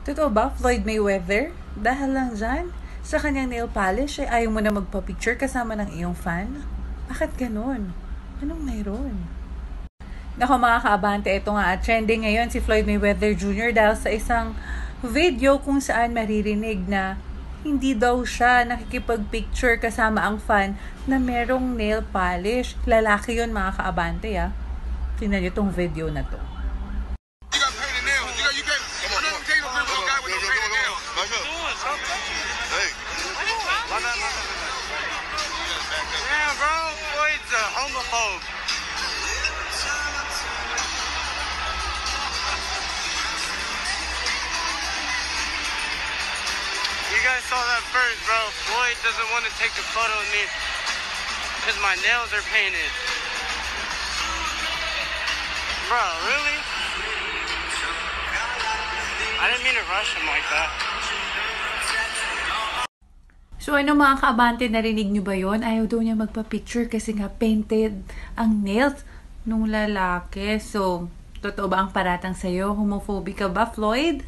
Totoo ba, Floyd Mayweather? Dahil lang dyan, sa kanyang nail polish ay ayaw mo na magpa-picture kasama ng iyong fan? Bakit ganun? Anong mayroon? Nako mga kaabante, ito nga trending ngayon si Floyd Mayweather Jr. dahil sa isang video kung saan maririnig na hindi daw siya nakikipag-picture kasama ang fan na merong nail polish. Lalaki yun mga kaabante ah. Tingnan niyo tong video na to. Yeah, bro, Floyd's a homophobe. You guys saw that first, bro. Floyd doesn't want to take a photo of me because my nails are painted. Bro, really? I didn't mean to rush him like that. So ano mga kaabante, narinig nyo ba yon? Ayaw daw niya magpa-picture kasi nga painted ang nails nung lalaki. So, totoo ba ang paratang sa'yo? Homophobic ka ba, Floyd?